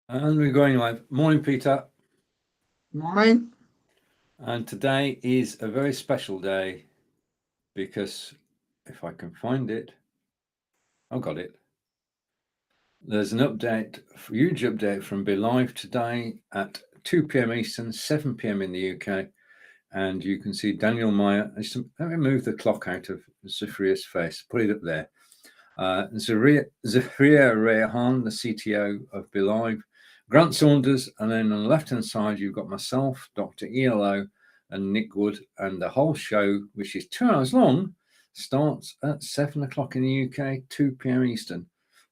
And we're going live. Morning, Peter. Morning. And today is a very special day because if I can find it, I've got it. There's an update, a huge update from Be Live today at 2 p.m. Eastern, 7 p.m. in the UK. And you can see Daniel Meyer. Let me move the clock out of Zafria's face, put it up there. Zafria Rehan, the CTO of Be Live, Grant Saunders, and then on the left-hand side, you've got myself, Dr. ELO, and Nick Wood, and the whole show, which is 2 hours long, starts at 7 o'clock in the UK, 2 p.m. Eastern.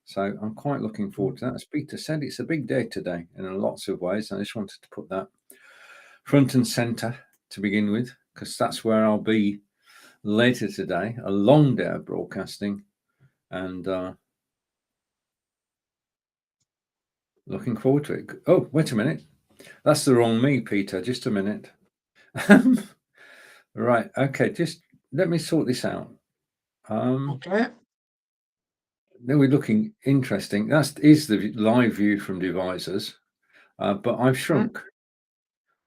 So I'm quite looking forward to that. As Peter said, it's a big day today in lots of ways. I just wanted to put that front and centre to begin with, because that's where I'll be later today, a long day of broadcasting, and looking forward to it. Oh, wait a minute. That's the wrong me, Peter. Just a minute. Right. Okay. Just let me sort this out. Okay. Now we're looking interesting. That is the live view from devices, but I've shrunk.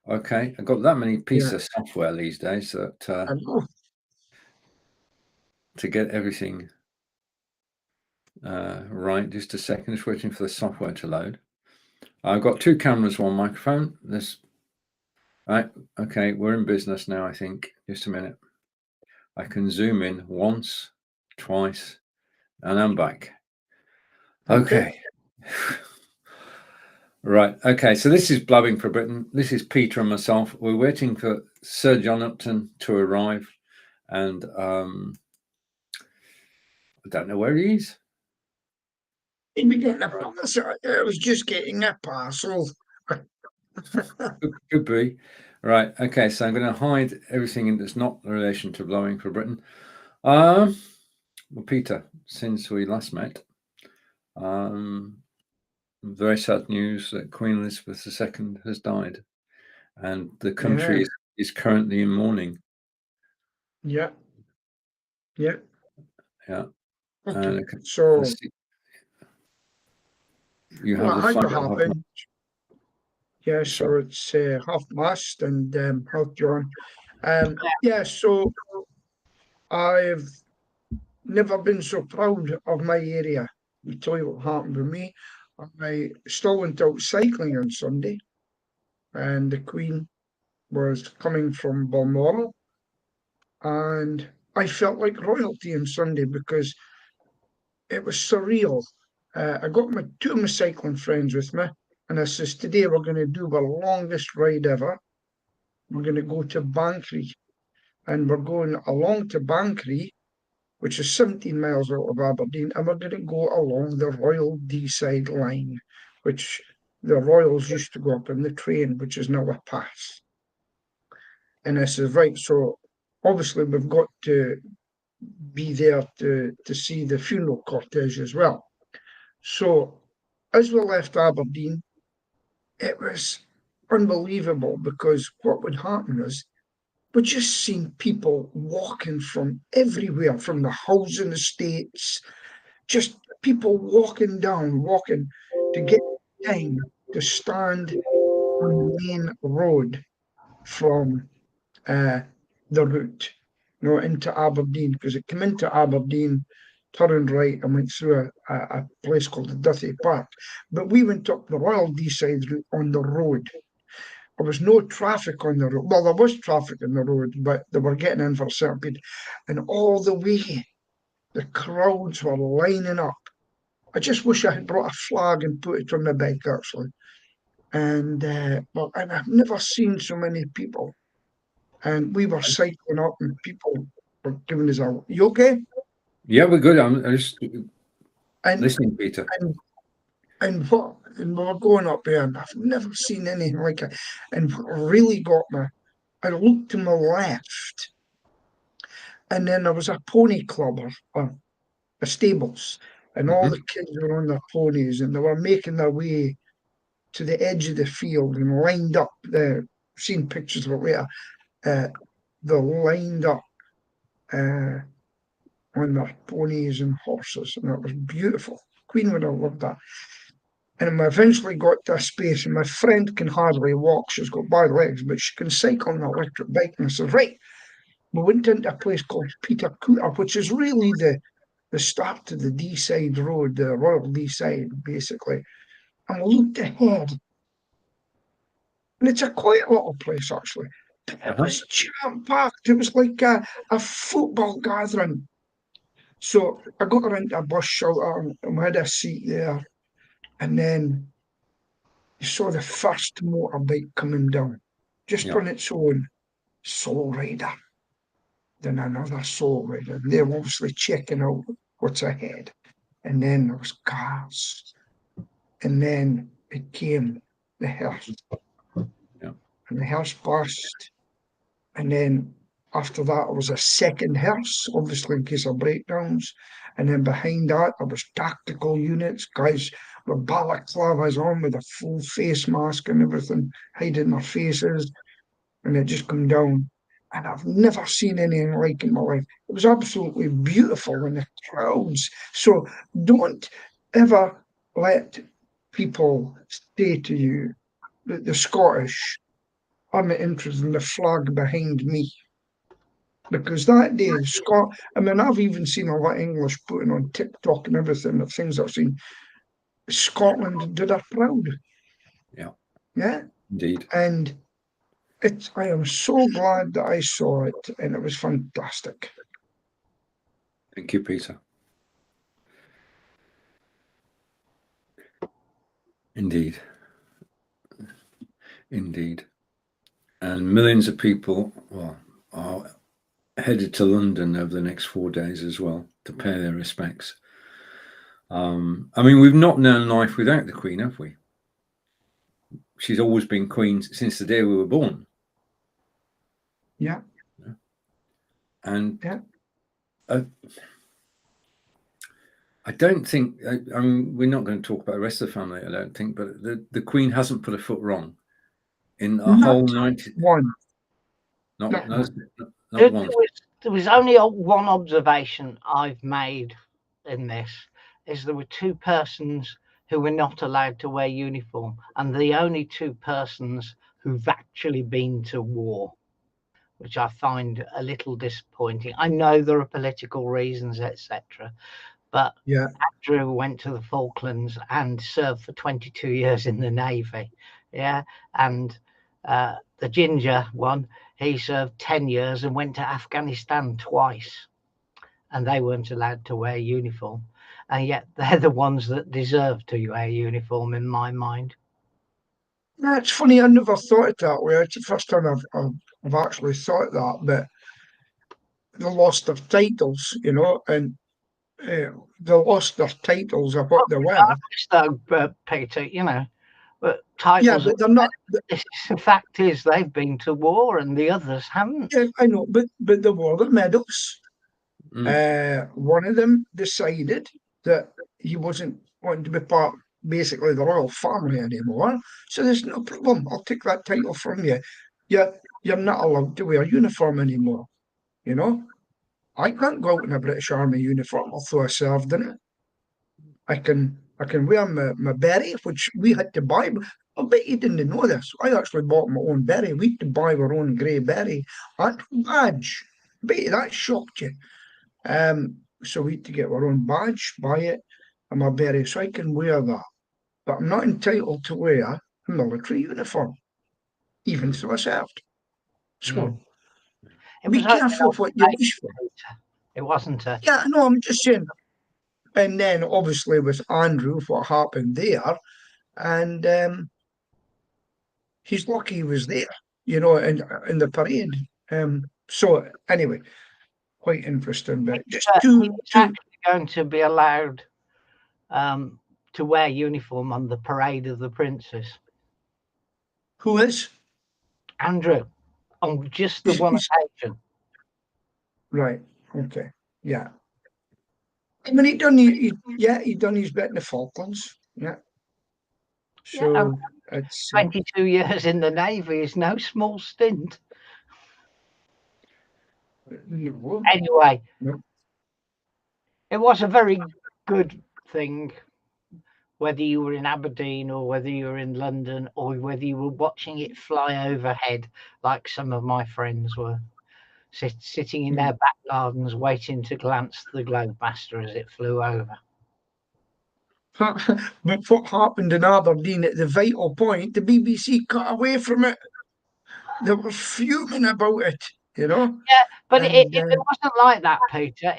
Okay. I've got that many pieces of software these days that to get everything right. Just a second. Just waiting for the software to load. I've got two cameras, one microphone. This. Right. Okay. We're in business now, I think. Just a minute. I can zoom in once, twice, and I'm back. Okay. Right. Okay. So this is Blabbing for Britain. This is Peter and myself. We're waiting for Sir John Upton to arrive, and I don't know where he is. I was just getting a parcel. Could be. Right. Okay. So I'm going to hide everything that's not in relation to Blowing for Britain. Well, Peter, since we last met, very sad news that Queen Elizabeth II has died, and the country is currently in mourning. Yeah. Yeah. Okay. So you have the flag happened. Yeah. So it's half mast and half John. Yeah. So I've never been so proud of my area. I'll tell you what happened with me. I still went out cycling on Sunday, and the Queen was coming from Balmoral, and I felt like royalty on Sunday because it was surreal. I got two of my cycling friends with me, and I says, today we're going to do the longest ride ever. We're going to go to Bankery, and we're going along to Bankery, which is 17 miles out of Aberdeen, and we're going to go along the Royal Deeside line, which the Royals used to go up in the train, which is now a pass. And I says, right, so obviously we've got to be there to see the funeral cortege as well. So as we left Aberdeen, it was unbelievable because what would happen is we just seen people walking from everywhere, from the housing estates, just people walking to get time to stand on the main road from the route, into Aberdeen, because it came into Aberdeen, turned right, and went through a place called the Duthie Park. But we went up the Royal Deeside route on the road. There was no traffic on the road. Well, there was traffic on the road, but they were getting in for a certain period. And all the way, the crowds were lining up. I just wish I had brought a flag and put it on my bike, actually. And and I've never seen so many people. And we were cycling up, and people were giving us a, you okay? Yeah, we're good. I'm just And listening, Peter. and we were going up there, and I've never seen anything like it. And what really got me, I looked to my left, and then there was a pony club, or a stables, and all the kids were on their ponies, and they were making their way to the edge of the field and lined up there. Seen pictures of it later. They lined up on their ponies and horses, and it was beautiful. Queen would have loved that. And we eventually got to a space, and my friend can hardly walk. She's got bad legs, but she can cycle on an electric bike. And I said, right, we went into a place called Peter Cooter, which is really the start of the D-side road, the Royal D-side, basically. And we looked ahead, and it's a quite little place, actually. It was jam-packed. It was like a football gathering. So I got her into a bus shelter, and we had a seat there. And then you saw the first motorbike coming down, just on its own, Soul Rider. Then another Soul Rider. They're obviously checking out what's ahead. And then there was cars. And then it came the hearse. And the hearse passed. And then after that, there was a second hearse, obviously in case of breakdowns. And then behind that, there was tactical units, guys with balaclavas on with a full face mask and everything, hiding their faces. And it just come down. And I've never seen anything like it in my life. It was absolutely beautiful in the crowds. So don't ever let people say to you that the Scottish are not interested in the flag behind me. Because that day, I mean, I've even seen a lot of English putting on TikTok and everything, the things I've seen. Scotland did her proud. Yeah. Yeah. Indeed. And I am so glad that I saw it, and it was fantastic. Thank you, Peter. Indeed. Indeed. And millions of people are headed to London over the next 4 days as well to pay their respects. I mean, we've not known life without the Queen, have we? She's always been Queen since the day we were born. Yeah. And yeah. I don't think, I mean, we're not going to talk about the rest of the family, I don't think, but the Queen hasn't put a foot wrong in the whole 90. One. Not once. There was only one observation I've made in this, is there were two persons who were not allowed to wear uniform, and the only two persons who've actually been to war, which I find a little disappointing. I know there are political reasons, etc., but Andrew went to the Falklands and served for 22 years in the Navy. Yeah. And the ginger one, he served 10 years and went to Afghanistan twice. And they weren't allowed to wear uniform. And yet they're the ones that deserve to wear uniform in my mind. It's funny, I never thought it that way. It's the first time I've actually thought that, but they lost their titles, and they lost their titles of what they were. So, Peter, but titles. Yeah, but they're not. The fact is, they've been to war, and the others haven't. Yeah, I know, but they wore the medals. One of them decided that he wasn't wanting to be part, basically, the royal family anymore. So there's no problem. I'll take that title from you. You're not allowed to wear a uniform anymore. I can't go out in a British Army uniform, although I served in it. I can wear my beret, which we had to buy. I bet you didn't know this. I actually bought my own beret. We had to buy our own grey beret. And badge. I bet you that shocked you. So we had to get our own badge, buy it, and my beret, so I can wear that. But I'm not entitled to wear a military uniform, even though I served. So be careful what you wish for. It wasn't a... Yeah, no, I'm just saying. And then obviously with Andrew, what happened there, and he's lucky he was there, in the parade. So anyway, quite interesting. But just he's actually going to be allowed to wear uniform on the Parade of the Princes. Who is? Andrew, on just the one occasion. Right. Okay. Yeah. I mean, he done his bit in the Falklands. Yeah. So it's 22 years in the Navy is no small stint. No. Anyway, no. It was a very good thing whether you were in Aberdeen or whether you were in London or whether you were watching it fly overhead, like some of my friends were, sitting in their back gardens waiting to glance the Globemaster as it flew over. But what happened in Aberdeen at the vital point, the BBC cut away from it. They were fuming about it, you know. Yeah, but it And wasn't like that, Peter.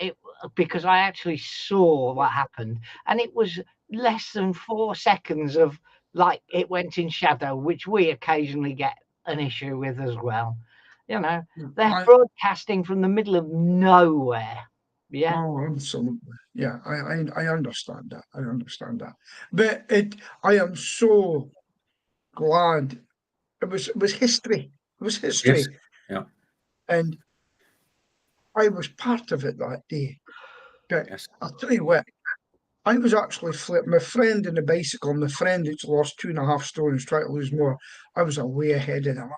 Because I actually saw what happened, and it was less than 4 seconds of like it went in shadow, which we occasionally get an issue with as well. You know, they're broadcasting from the middle of nowhere. Yeah. Oh, absolutely. Yeah, I understand that. I understand that. But I am so glad it was history. It was history. Yes. Yeah. And I was part of it that day. But Yes. I'll tell you what, I was actually my friend in the bicycle, my friend who's lost 2.5 stones, trying to lose more. I was way ahead of them,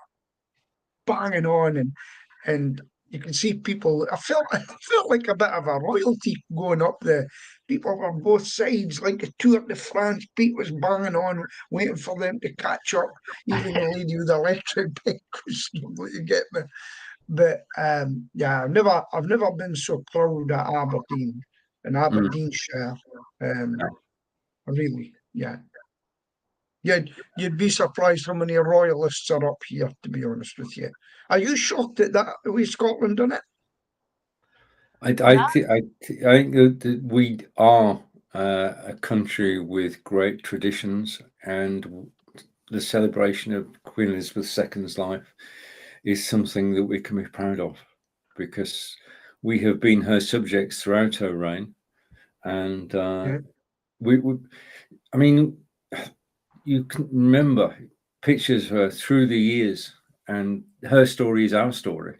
banging on, and you can see people. I felt like a bit of a royalty going up there. People on both sides, like a Tour de France. Pete was banging on, waiting for them to catch up. Even the lady with the electric bike was able to get me. But yeah, I've never been so proud at Aberdeen and Aberdeenshire. Really, yeah. You'd be surprised how many royalists are up here, to be honest with you. Are you shocked at that with Scotland done it? I think that we are a country with great traditions, and the celebration of Queen Elizabeth II's life is something that we can be proud of, because we have been her subjects throughout her reign, and I mean, you can remember pictures of her through the years, and her story is our story.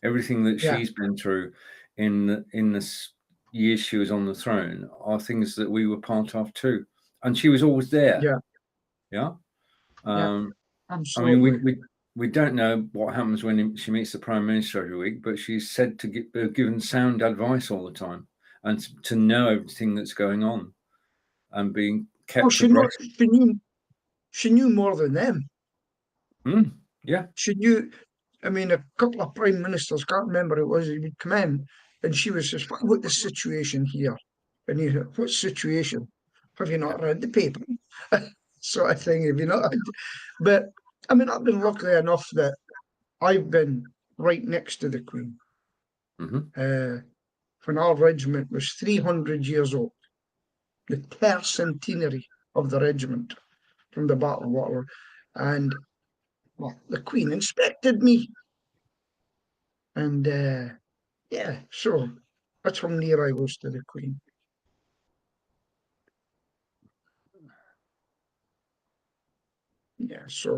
Everything that Yeah. she's been through in the years she was on the throne are things that we were part of too, and she was always there. Yeah. Yeah. Yeah. I Absolutely. mean, we don't know what happens when she meets the Prime Minister every week, but she's said to get given sound advice all the time, and to know everything that's going on, and being kept abreast. She knew more than them. Yeah. She knew. I mean, a couple of prime ministers, can't remember who it was, he would come in and she was just, what the situation here? And he said, what situation? Have you not read the paper? Sort of thing, have you not? But I mean, I've been lucky enough that I've been right next to the Queen. When our regiment was 300 years old, the tercentenary of the regiment from the Battle of Waterloo. And well, the Queen inspected me. And yeah, so that's how near I was to the Queen. Yeah, so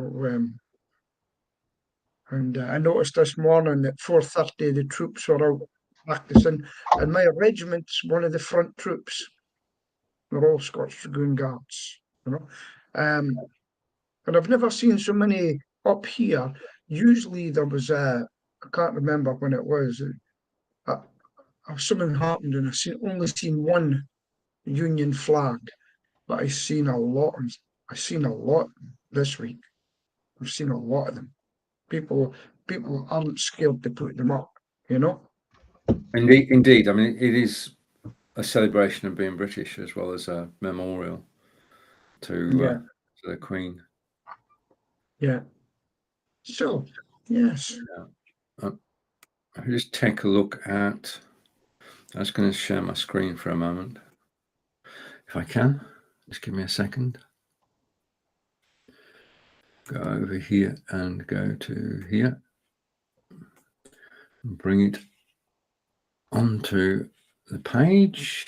and I noticed this morning at 4:30 the troops were out practicing, and my regiment's one of the front troops. We're all Scots Dragoon Guards, you know. And I've never seen so many up here. Usually there was I can't remember when it was. Something happened and only seen one Union flag, but I've seen a lot. I've seen a lot this week. I've seen a lot of them. People aren't scared to put them up, you know. Indeed. I mean, it is a celebration of being British as well as a memorial to the Queen. Yeah. So yes. I'll just take a look at. I was going to share my screen for a moment, if I can. Just give me a second. Go over here and go to here. Bring it onto the page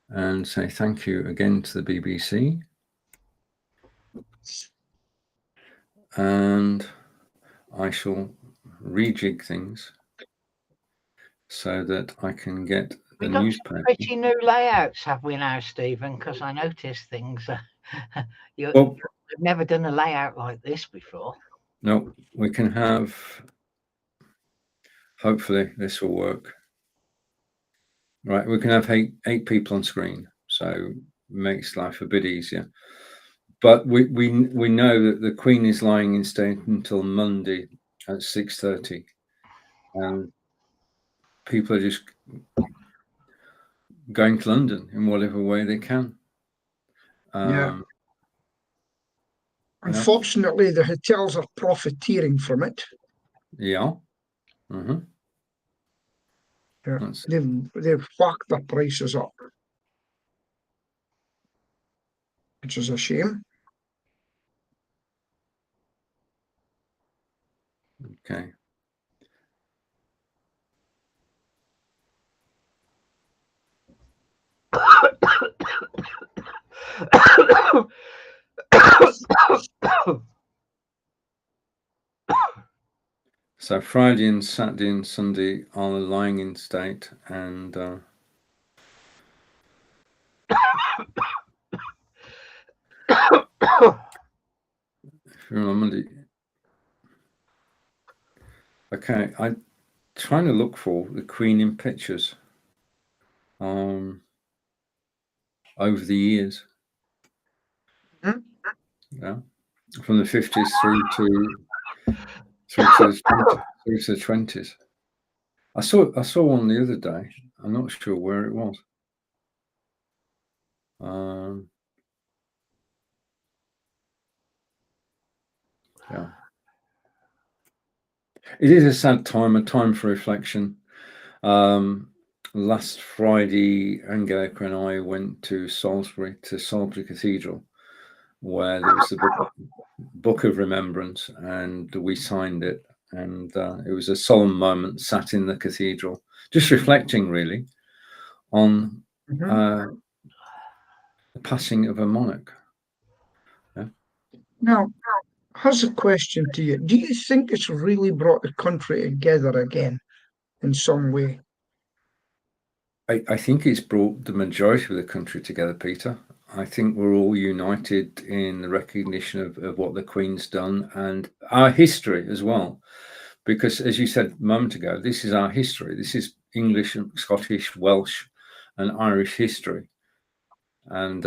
and say thank you again to the BBC. And I shall rejig things so that I can get the newspaper. Pretty new layouts have we now, Stephen? Because I noticed things. You've never done a layout like this before. No, we can have. Hopefully, this will work. Right, we can have eight people on screen. So makes life a bit easier. But we know that the Queen is lying in state until Monday at 6:30, and people are just going to London in whatever way they can. Yeah. Unfortunately, the hotels are profiteering from it. Yeah. Mm-hmm. Yeah. They've whacked their prices up, which is a shame. Okay. So Friday and Saturday and Sunday are lying in state, and if you're on Monday, okay, I'm trying to look for the Queen in pictures over the years. Mm-hmm. Yeah, from the 50s through to the 20s. I saw one the other day. I'm not sure where it was. Yeah, it is a sad time, a time for reflection. Last Friday, Angelica and I went to Salisbury Cathedral, where there was the book of remembrance, and we signed it. And it was a solemn moment, sat in the cathedral, just reflecting really on the passing of a monarch. Yeah. Now, here's a question to you. Do you think it's really brought the country together again in some way? I think it's brought the majority of the country together, Peter. I think we're all united in the recognition of what the Queen's done and our history as well. Because, as you said a moment ago, this is our history. This is English and Scottish, Welsh and Irish history. And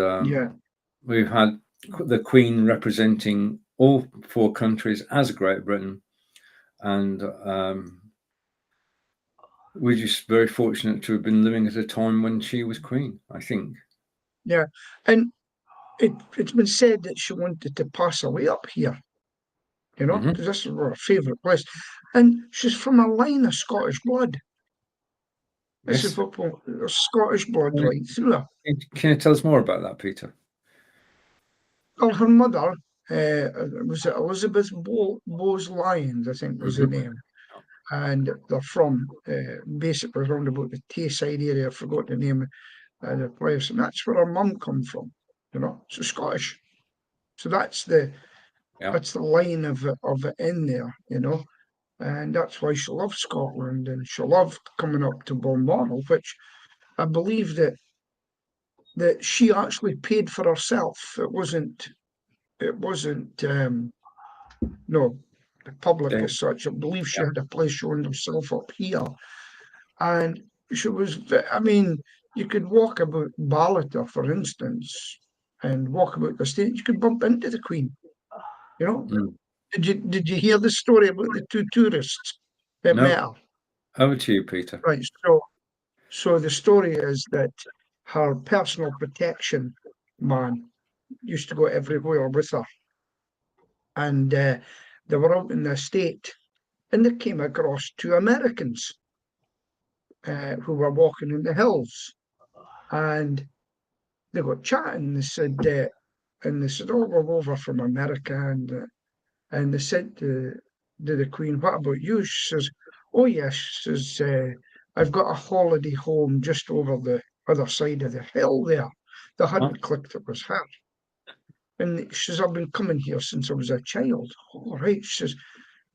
we've had the Queen representing all four countries as Great Britain. And we're just very fortunate to have been living at a time when she was Queen, I think. Yeah. And it's been said that she wanted to pass away up here, you know, because this is her favourite place. And she's from a line of Scottish blood. This is Scottish blood right through her. Can you tell us more about that, Peter? Well, her mother was Elizabeth Bowes-Lyons, I think was the name. And they're from basically around about the Tayside area. I forgot the name of the place. And that's where her mum come from, you know. So Scottish. So that's the line of it in there, you know. And that's why she loved Scotland, and she loved coming up to Balmoral, which I believe that she actually paid for herself. It wasn't no the public as such. I believe she had a place she owned herself up here, and she was. I mean, you could walk about Ballater, for instance, and walk about the state. You could bump into the Queen. You know, did you hear the story about the two tourists that met her? Over to you, Peter. Right. So the story is that her personal protection man used to go everywhere with her, and they were out in the estate, and they came across two Americans who were walking in the hills, and they got chatting. They said, "Oh, we're over from America," and they said to the Queen, "What about you?" She says, "Oh yes," she says, "I've got a holiday home just over the other side of the hill there." They hadn't clicked it was her. And she says, "I've been coming here since I was a child." "All right," she says,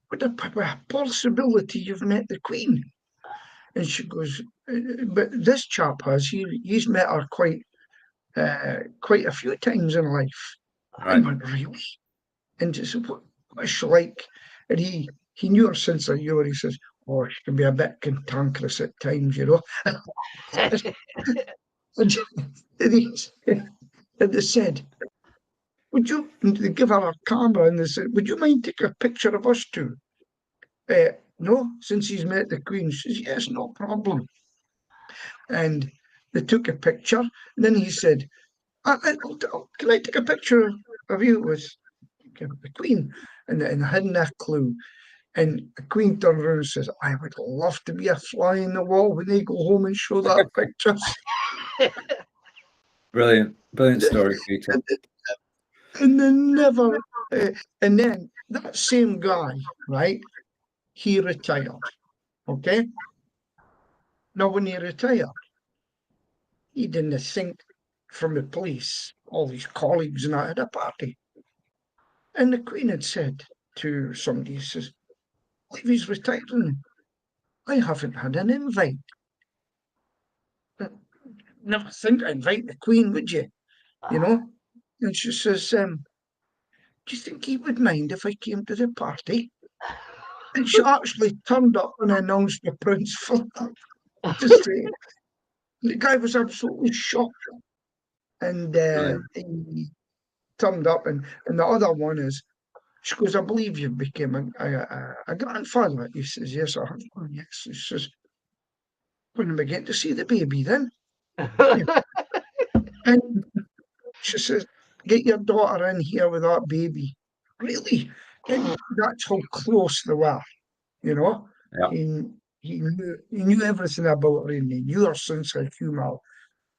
"What a possibility you've met the Queen." And she goes, "But this chap he's met her quite a few times in life." Right. And went, "Really?" And she said, "What is she like?" And he knew her sense of humour. He says, "Oh, she can be a bit cantankerous at times, you know." and And they said, they give her a camera and they said, would you mind taking a picture of us two? No, since he's met the Queen. She says, yes, no problem. And they took a picture. And then he said, can I take a picture of you with the Queen? And I hadn't a clue. And the Queen turned around and says, I would love to be a fly in the wall when they go home and show that picture. Brilliant story, Peter. And then never, and then that same guy, right, he retired, okay? Now, when he retired, he didn't think from the police, all his colleagues and I had a party. And the Queen had said to somebody, he says, if he's retiring, I haven't had an invite. Never think I invite the Queen, would you? You know? And she says, do you think he would mind if I came to the party? And she actually turned up and announced the Prince Philip to say, the guy was absolutely shocked. And he turned up, and the other one is, she goes, I believe you became a grandfather. He says, yes, I have. Oh, yes. She says, when am I getting to see the baby then? And she says, get your daughter in here with that baby. Really? And that's how close they were, you know? Yeah. He knew everything about her, and he knew her sense of humour.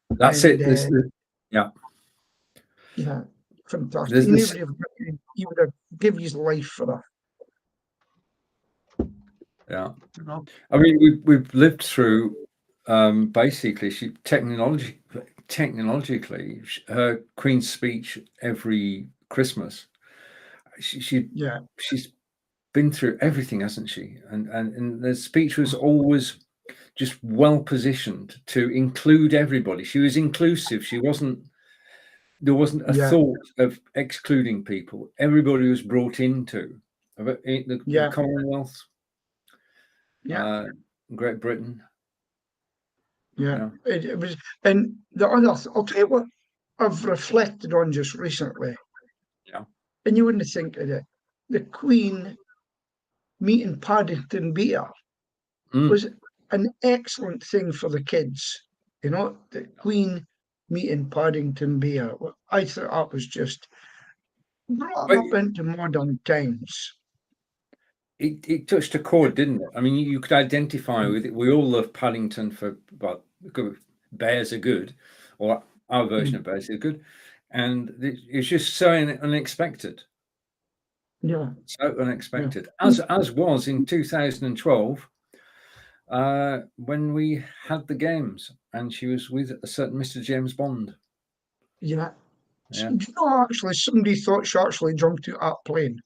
That's and, it. Yeah. Yeah, fantastic. He would have given his life for her. Yeah. I mean, we've lived through basically technologically her Queen's speech every Christmas. She's been through everything, hasn't she? And the speech was always just well positioned to include everybody. She was inclusive. There wasn't a thought of excluding people. Everybody was brought into the Commonwealth. Great Britain. It was. And the other, I'll tell you what I've reflected on just recently. And you wouldn't think of it. The Queen meeting Paddington Bear was an excellent thing for the kids. You know, the Queen meeting Paddington Bear. I thought that was just brought up into modern times. It touched a chord, didn't it? I mean, you could identify with it. We all love Paddington for, well, bears are good, or our version of bears are good, and it's just so unexpected. Yeah, so unexpected. As was in 2012 when we had the games, and she was with a certain Mr. James Bond. Yeah. So, you know, actually, somebody thought she actually jumped out that plane.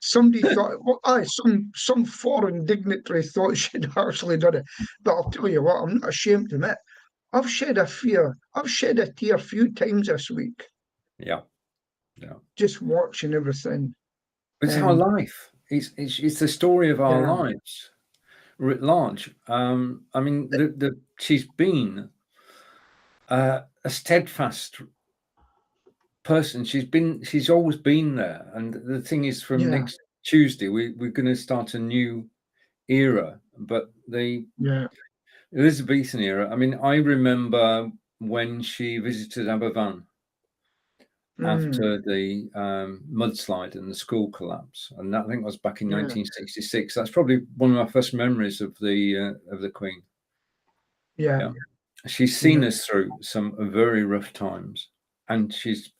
Somebody thought, well, some foreign dignitary thought she'd actually done it. But I'll tell you what, I'm not ashamed to admit, I've shed a tear a few times this week. Yeah. Just watching everything. It's our life. It's the story of our lives, writ large. I mean, she's been a steadfast person. She's always been there. And the thing is, from next Tuesday, we're going to start a new era, but the Elizabethan era. I mean, I remember when she visited Aberfan after the mudslide and the school collapse, and that, I think, was back in 1966. That's probably one of my first memories of the Queen. Yeah. She's seen us through some very rough times, and she's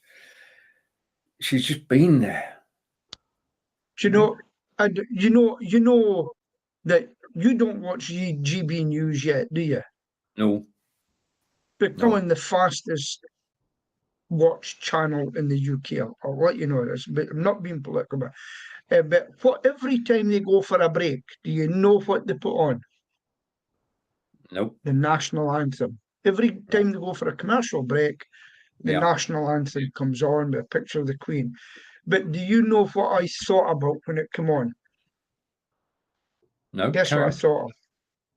just been there. Do you know? And you know that you don't watch GB News yet, do you? No. Becoming the fastest watch channel in the UK. I'll let you know this, but I'm not being political. But every time they go for a break, do you know what they put on? Nope. The national anthem. Every time they go for a commercial break, the national anthem comes on with a picture of the Queen. But do you know what I thought about when it came on? No. Guess what I thought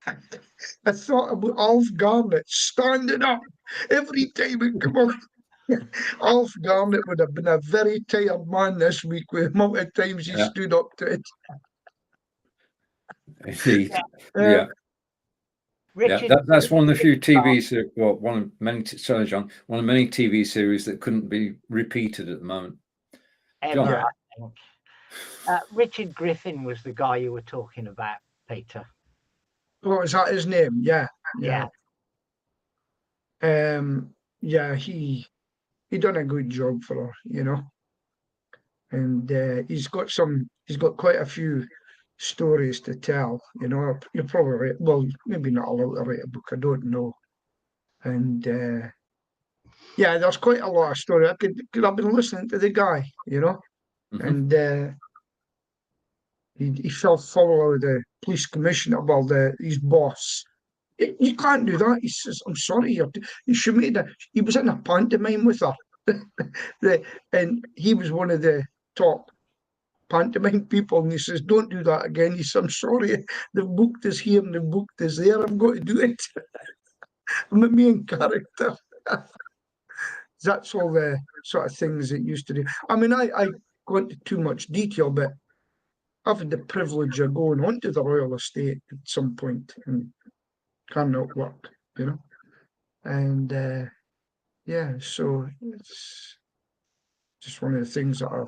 of? I thought about Alf Garnett standing up every time it came on. Alf Garnett would have been a very tired man this week with the amount of times he Yeah. stood up to it. Indeed. Uh, Yeah. Yeah, Richard, that's one of the few TV series. Well, one of many. Sorry, John. One of many TV series that couldn't be repeated at the moment. ever, John. Yeah. I think. Richard Griffin was the guy you were talking about, Peter. What was that his name? Yeah. Yeah. Yeah, he done a good job for her, you know. And he's got quite a few stories to tell, you know. You're probably well, maybe not allowed to write a book, I don't know. And yeah, there's quite a lot of story. I could have been listening to the guy, you know, and he fell foul of the police commissioner, well, his boss. You can't do that. He says, "I'm sorry, you should make that." He was in a pantomime with her, and he was one of the top pantomime people, and he says, "Don't do that again." He says, "I'm sorry, they've booked us here and they've booked us there. I've got to do it." I'm a main character. That's all the sort of things it used to do. I mean, I go into too much detail, but I've had the privilege of going onto the royal estate at some point and cannot work, you know. And yeah, so it's just one of the things that I've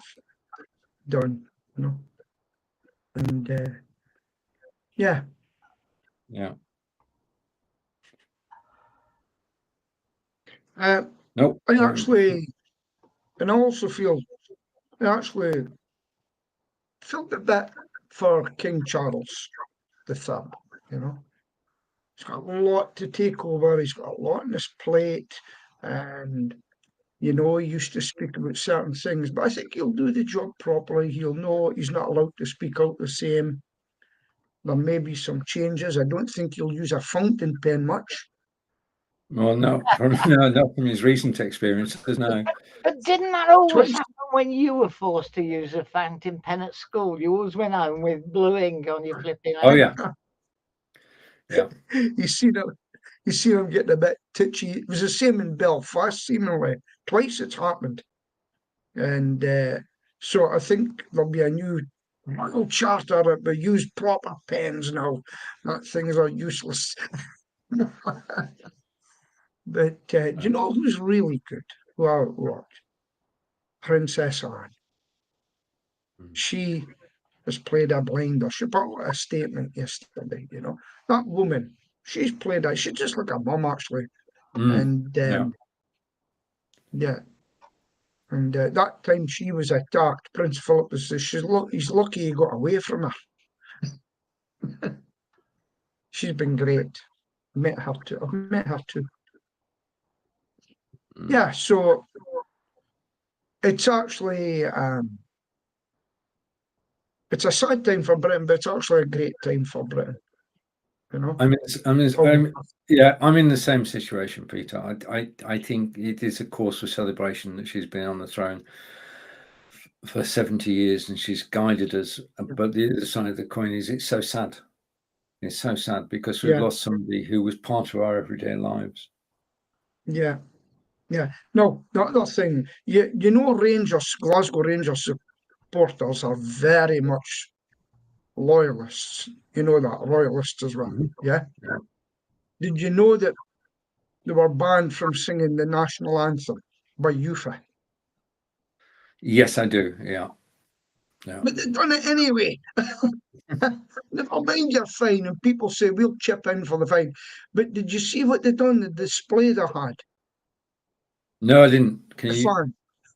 done, you know. And yeah. Yeah. Nope. I actually, and I also feel, I actually felt a bit for King Charles III, you know. He's got a lot to take over, he's got a lot on his plate, and, you know, he used to speak about certain things, but I think he'll do the job properly. He'll know he's not allowed to speak out the same. There may be some changes. I don't think he'll use a fountain pen much. Well, no, not from his recent experiences, no. But didn't that always Twice. happen when you were forced to use a fountain pen at school? You always went home with blue ink on your flipping Oh, hand. yeah. Yeah. You see him getting a bit titchy. It was the same in Belfast, seemingly. Twice it's happened. And so I think there'll be a new royal charter that we use proper pens now. That things are useless. But do you know who's really good? Well, what? Princess Anne. She has played a blinder. She put out a statement yesterday, you know. That woman, she's played a, she's just like a mum, actually. And yeah. And that time she was attacked, Prince Philip says, he's lucky he got away from her. She's been great. I've met her too. Yeah, so it's actually it's a sad time for Britain, but it's actually a great time for Britain. You know, I'm in the same situation, Peter. I think it is a cause for celebration that she's been on the throne for 70 years and she's guided us. But the other side of the coin is it's so sad. It's so sad because we've lost somebody who was part of our everyday lives. Yeah. No, the other thing, you know, Glasgow Rangers supporters are very much loyalists. You know that, royalists as well. Yeah. Did you know that they were banned from singing the national anthem by UEFA? Yes, I do. Yeah. But they've done it anyway. Never mind your fine, and people say we'll chip in for the fine. But did you see what they done? The display they had. No, I didn't. Can you? Fun.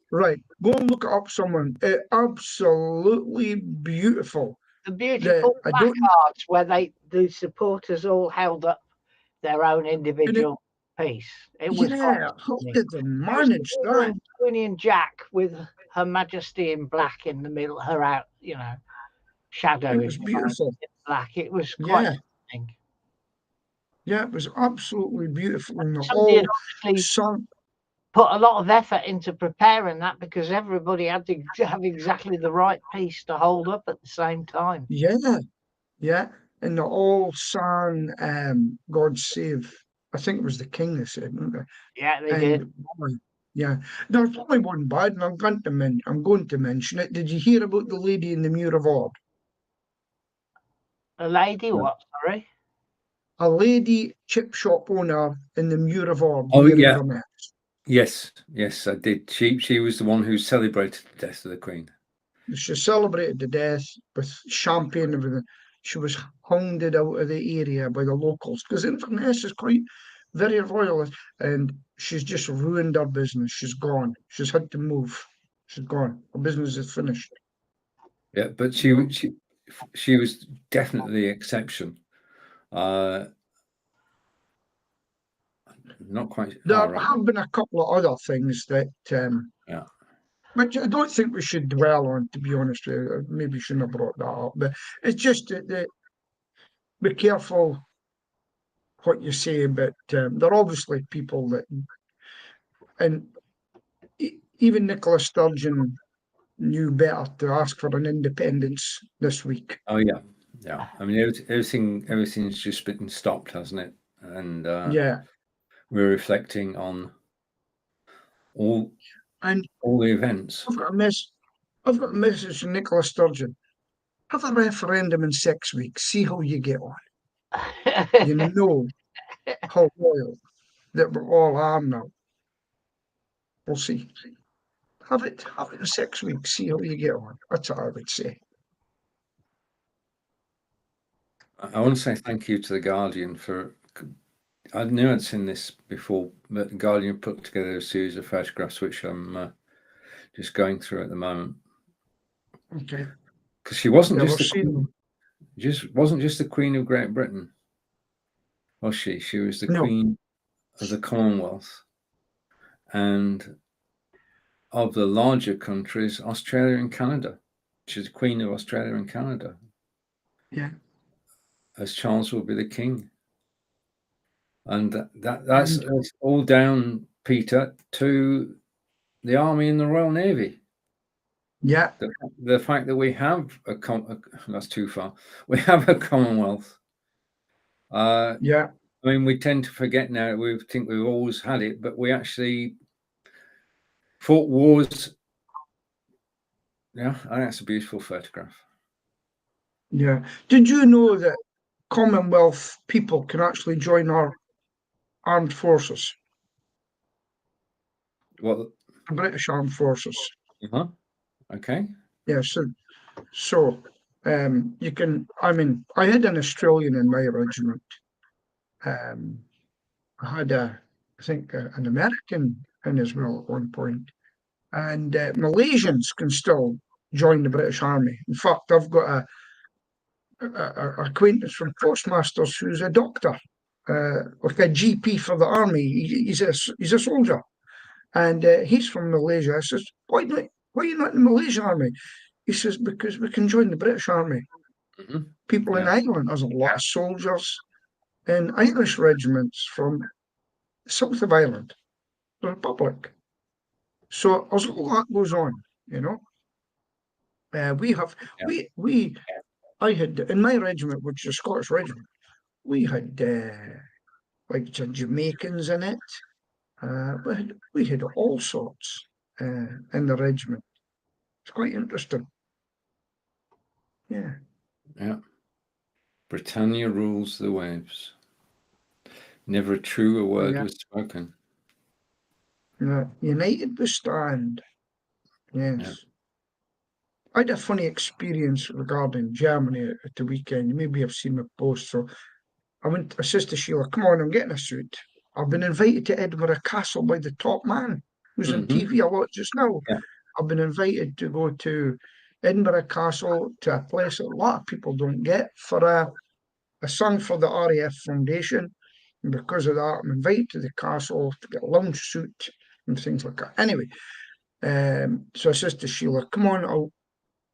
Right. Go and look it up, someone. Absolutely beautiful. The beautiful placards where the supporters all held up their own individual piece. It was how did they manage that? Union Jack with Her Majesty in black in the middle, her out, you know, shadow. It was beautiful. In black. It was quite something. Yeah, it was absolutely beautiful. And the Somebody whole song put a lot of effort into preparing that because everybody had to have exactly the right piece to hold up at the same time. Yeah. and they all sang God Save. I think it was the King, they said, didn't they? Yeah, they And did. boy, yeah, there's only one bad, and I'm going to mention it. Did you hear about the lady in the Muir of Ord? A lady, No. what? Sorry. A lady chip shop owner in the Muir of Ord Oh, near yeah. Inverness. Yes, I did. She was the one who celebrated the death of the Queen. She celebrated the death with champagne and everything. She was hounded out of the area by the locals because Inverness is quite very royalist, and she's just ruined her business. She's gone. She's had to move. She's gone. Her business is finished. Yeah, but No. she was definitely the exception. Not quite. There Right. have been a couple of other things that, Yeah. which I don't think we should dwell on, to be honest with you. Maybe shouldn't have brought that up, but it's just that be careful what you say, but there are obviously people that, and even Nicola Sturgeon knew better to ask for an independence this week. Oh, yeah. I mean, everything's just been stopped, hasn't it? And Yeah, we're reflecting on all and the events. I've got a message from Nicola Sturgeon. Have a referendum in 6 weeks. See how you get on. You know how loyal that we all are now. We'll see. Have it in 6 weeks. See how you get on. That's what I would say. I want to say thank you to the Guardian for. I knew I'd seen this before, but the Guardian put together a series of photographs which I'm just going through at the moment. Okay. Because she wasn't Yeah, just we'll the see them. wasn't just the Queen of Great Britain, was she? She was the No. Queen of the Commonwealth and of the larger countries, Australia and Canada. She's the Queen of Australia and Canada. Yeah. As Charles will be the King. And that's all down, Peter, to the Army and the Royal Navy. Yeah. The fact that we have that's too far. We have a Commonwealth. Yeah. I mean, we tend to forget now. We think we've always had it, but we actually fought wars. Yeah, I think that's a beautiful photograph. Yeah. Did you know that Commonwealth people can actually join our armed forces? Well, The British Armed Forces. Okay. Yeah. So you can. I mean, I had an Australian in my regiment. I had I think, an American in as well at one point, and Malaysians can still join the British Army. In fact, I've got a acquaintance from Postmasters who's a doctor, like a GP for the army. He's a soldier, and he's from Malaysia. I says, why are you not in the Malaysian army? He says, because we can join the British Army. Mm-hmm. People in Ireland, there's a lot of soldiers in Irish regiments from the south of Ireland, the Republic. So there's a lot goes on, you know. I had in my regiment, which is a Scottish regiment, we had like Jamaicans in it. We had all sorts in the regiment. It's quite interesting. Yeah. Yeah. Britannia rules the waves. Never a truer word was spoken. Yeah. United we stand. Yes. Yeah. I had a funny experience regarding Germany at the weekend. You maybe have seen my post. So I says to Sheila, come on, I'm getting a suit. I've been invited to Edinburgh Castle by the top man who's on TV a lot just now. Yeah. I've been invited to go to Edinburgh Castle, to a place that a lot of people don't get, for a song for the RAF Foundation. And because of that, I'm invited to the castle to get a lounge suit and things like that. Anyway, so I says to Sheila, come on,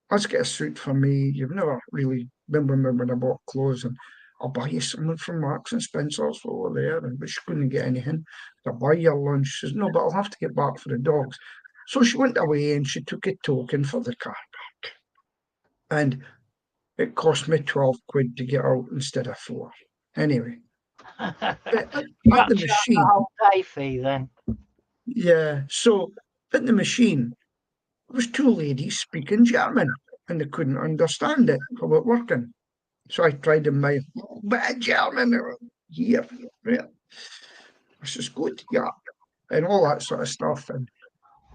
let's get a suit for me. You've never really been with me when I bought clothes, and I'll buy you something from Marks and Spencer's over there. And but she couldn't get anything. I'll buy you a lunch. She says, no, but I'll have to get back for the dogs. So she went away and she took a token for the car park. And it cost me 12 quid to get out instead of 4. Anyway, at You got the to charge machine, the whole day fee then. yeah, so at the machine, there was 2 ladies speaking German, and they couldn't understand it about working. So I tried in my little bit of German here, yeah. This is good, yeah, and all that sort of stuff. And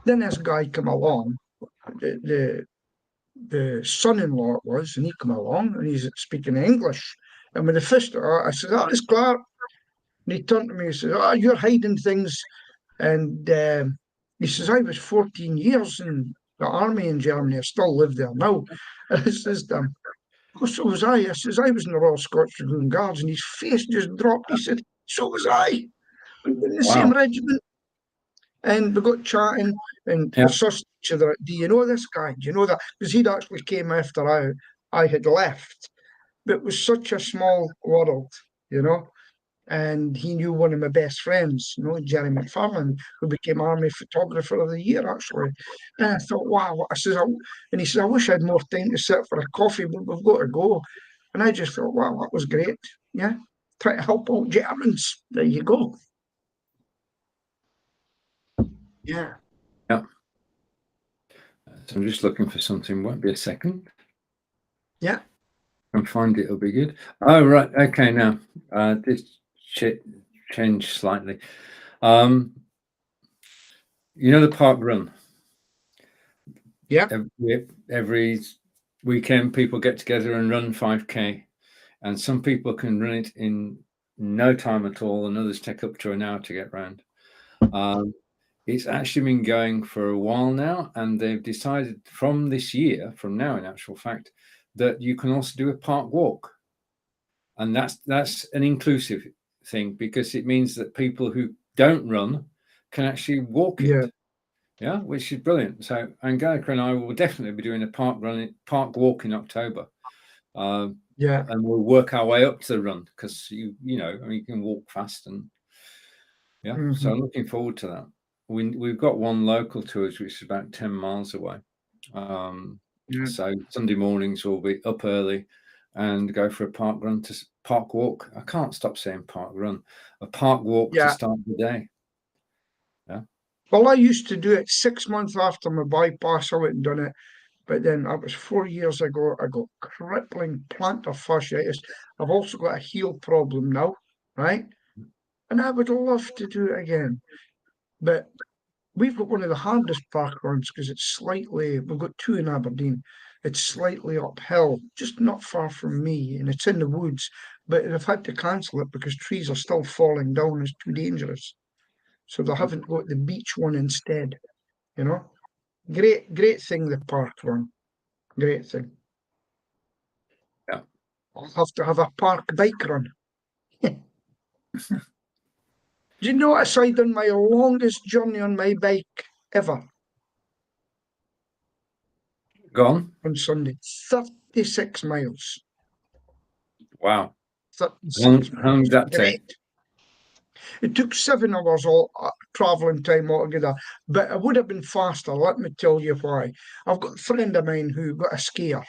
then this guy come along, the son-in-law it was, and he come along and he's speaking English. And when the first, I said, "Oh, it's Clark." And he turned to me and says, "Oh, you're hiding things." And he says, "I was 14 years in the army in Germany. I still live there now." And I says, "Oh, so was I." I says, "I was in the Royal Scots Dragoon Guards." And his face just dropped. He said, "So was I. We were in the same Wow. regiment." And we got chatting, and Yeah. we sussed each other. "Do you know this guy? Do you know that?" Because he'd actually came after I had left. But it was such a small world, you know. And he knew one of my best friends, Jerry McFarlane, who became Army Photographer of the Year, actually. And I thought, wow. And he says, "I wish I had more time to sit for a coffee, but we've got to go." And I just thought, wow, that was great. Yeah. Try to help out Germans. There you go. Yeah. Yeah. So I'm just looking for something. Won't be a second. Yeah. And find it, it'll be good. Oh, right. Okay, now this changed slightly. You know the park run? Yeah. Every weekend people get together and run 5K, and some people can run it in no time at all, and others take up to an hour to get round. It's actually been going for a while now, and they've decided from now in actual fact, that you can also do a park walk. And that's an inclusive thing, because it means that people who don't run can actually walk it. Yeah, which is brilliant. So Angelica and I will definitely be doing a park walk in October. Yeah. And we'll work our way up to the run, because you can walk fast, and yeah. Mm-hmm. So I'm looking forward to that. We've got one local to us, which is about 10 miles away. So Sunday mornings we'll be up early and go for a park walk. I can't stop saying park run. A park walk to start the day. Yeah. Well, I used to do it 6 months after my bypass. I went and done it. But then that was 4 years ago. I got crippling plantar fasciitis. I've also got a heel problem now, right? And I would love to do it again. But we've got one of the hardest park runs because we've got 2 in Aberdeen. It's slightly uphill, just not far from me, and it's in the woods. But they've had to cancel it because trees are still falling down. It's too dangerous. So they haven't got the beach one instead, you know? Great thing, the park run. Great thing. Yeah. I'll have to have a park bike run. Do you notice I done my longest journey on my bike ever Gone? on Sunday? 36 miles. Wow. 36 How long miles. did that take? Great. It took 7 hours all travelling time altogether, but it would have been faster. Let me tell you why. I've got a friend of mine who got a scare,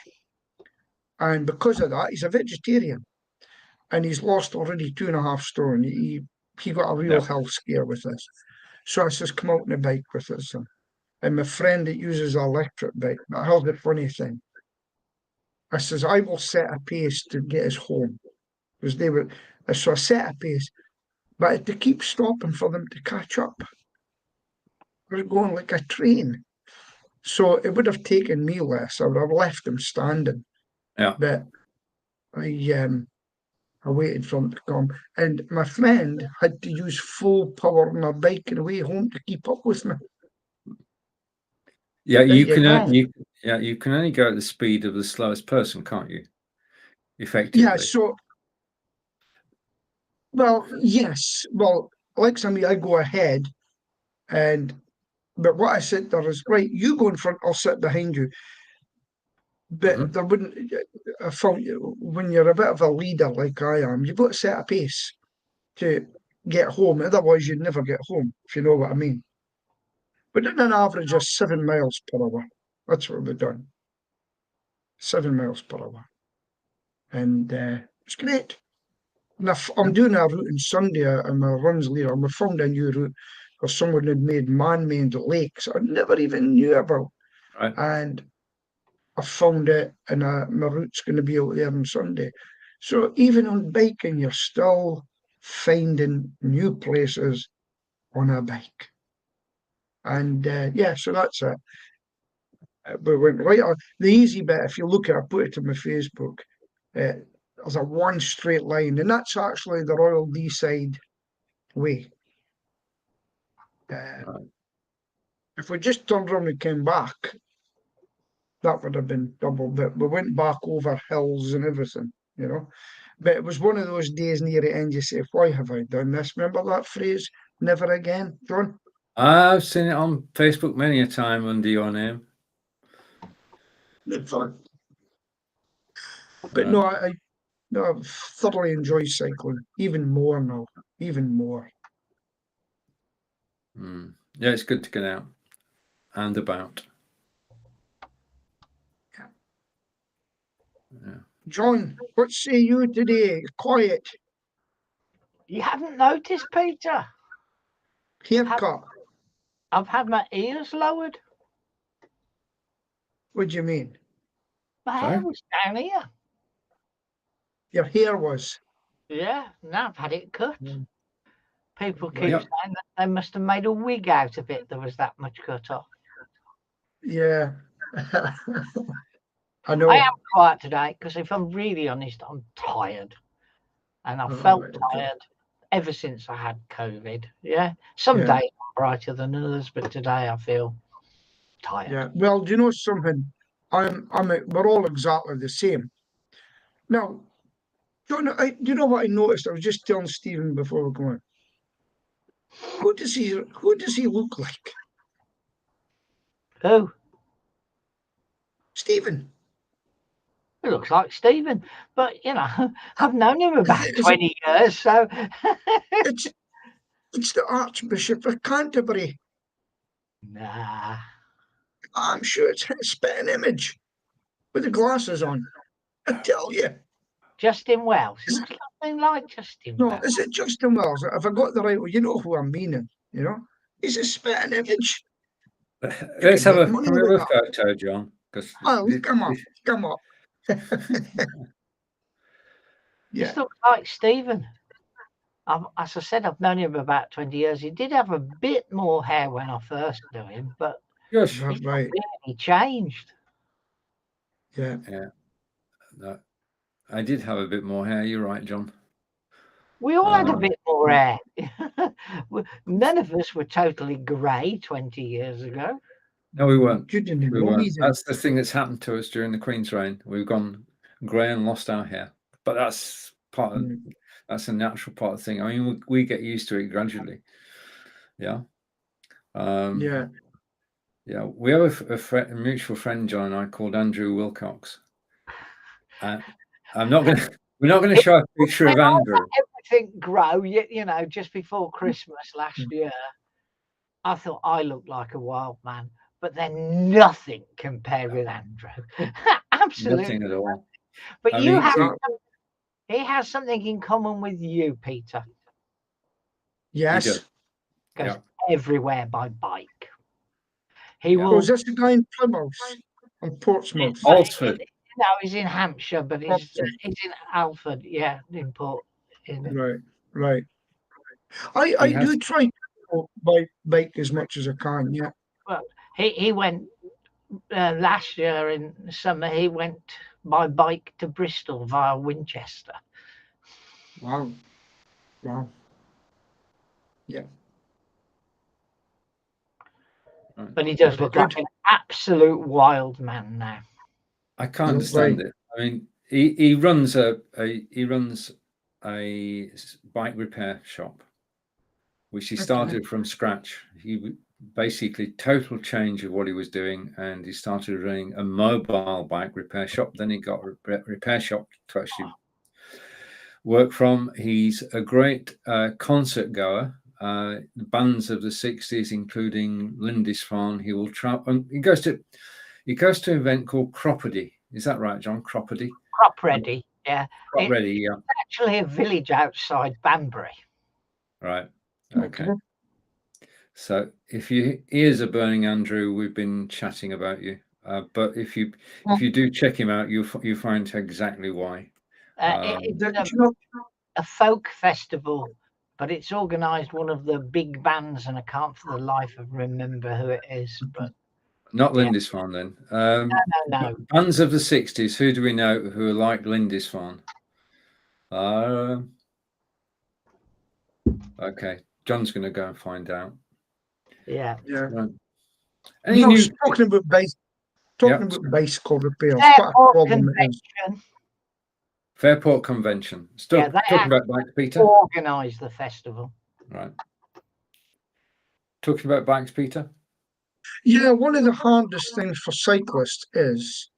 and because of that, he's a vegetarian, and he's lost already 2.5 stone. He got a real health scare with this. So I says, "Come out on the bike with us." And my friend that uses an electric bike. Now, here's the funny thing. I says, "I will set a pace to get us home." Because so I set a pace, but I had to keep stopping for them to catch up. We're going like a train. So it would have taken me less. I would have left them standing. Yeah. But I waited for them to come. And my friend had to use full power on her bike on the way home to keep up with me. Yeah, you can only go at the speed of the slowest person, can't you? Effectively. Yeah, well, yes. Well, like me, I go ahead, but what I said there is, right, you go in front, I'll sit behind you. But there wouldn't, I felt when you're a bit of a leader like I am, you've got to set a pace to get home. Otherwise, you'd never get home, if you know what I mean. But in an average of 7 miles per hour, that's what we've done. 7 miles per hour. and it's great. And I'm doing a route on Sunday, and my runs later. I found a new route because someone had made man-made lakes I never even knew about, Right. and I found it, and my route's going to be out there on Sunday. So even on biking, you're still finding new places on a bike. And yeah, so that's it. We went right on the easy bit. If you look at it, I put it on my Facebook. There's a one straight line, and that's actually the Royal Deeside way. Right. If we just turned around and came back, that would have been double. But we went back over hills and everything, you know. But it was one of those days near the end. You say, "Why have I done this?" Remember that phrase? Never again, John. I've seen it on Facebook many a time under your name. Never. But no, I thoroughly enjoy cycling. Even more now. Even more. Yeah, it's good to get out and about. Yeah. John, what say you today? Quiet. You haven't noticed, Peter? Haircut. I've had my ears lowered. What do you mean? My hair was down here. Your hair was. Yeah, now I've had it cut. People keep Yep. saying that they must have made a wig out of it. There was that much cut off. Yeah. I know. I am quiet today because, if I'm really honest, I'm tired. And I felt right, okay. tired ever since I had COVID. Yeah. Some days I'm brighter than others, but today I feel tired. Yeah. Well, do you know something? We're all exactly the same. Now, John, do you know what I noticed? I was just telling Stephen before we're going. Who does he look like? Who? Stephen. It looks like Stephen, but you know, I've known him about 20 years, so it's the Archbishop of Canterbury. nah. I'm sure it's a spitting image with the glasses on. I tell you. Justin Wells. It looks nothing like Justin No, Wells. is it Justin Wells? Have I got the right one? You know who I'm meaning, you know? He's a spitting image. Let's have a money with that. photo, John. Oh, come on. Yeah. Just looks like Stephen. As I said, I've known him about 20 years. He did have a bit more hair when I first knew him, but Yes. he's not really changed. Yeah. Yeah. No, I did have a bit more hair. You're right, John. We all had a bit more hair. None of us were totally grey 20 years ago. No, we weren't. You didn't We know weren't. either. That's the thing that's happened to us during the Queen's reign. We've gone grey and lost our hair. But that's that's a natural part of the thing. I mean, we get used to it gradually. Yeah. Yeah. Yeah. We have a mutual friend, John and I, called Andrew Wilcox. We're not going to show a picture of Andrew. Everything grow, you know, just before Christmas last year. I thought I looked like a wild man, but then nothing compared with Andrew. Absolutely nothing at all. But he has something in common with you, Peter. Yes. Goes everywhere by bike. Was this the guy in Plymouth and Portsmouth? Alford. No, he's in Hampshire, but he's in Alford. Yeah, in Port. Right. I do try to bike as much as I can. Yeah. Well, he went last year in the summer. He went by bike to Bristol via Winchester. Wow. Yeah. But he does look like an absolute wild man now. I can't understand it. I mean, he runs a bike repair shop, which he started from scratch. He basically total change of what he was doing, and he started running a mobile bike repair shop. Then he got a repair shop to actually work from. He's a great concert goer. Bands of the 60s, including Lindisfarne. He will travel. He goes to an event called Croppedy. Is that right, John? Croppedy. Cropredy. Yeah, Got ready, yeah. actually a village outside Banbury. Right. Okay. So if your ears are burning, Andrew, we've been chatting about you. But if you do check him out, you find exactly why. It's Do you know, a folk festival, but it's organised one of the big bands, and I can't for the life of remember who it is. But not yeah. Lindisfarne then. No. Bands of the 60s. Who do we know who are like Lindisfarne? Okay, John's going to go and find out. Yeah. Right. Any news? Talking about bicycle repairs. What a problem it is. Fairport Convention. Still talking about bikes, Peter. Organise the festival. Right. Talking about bikes, Peter. Yeah, one of the hardest things for cyclists is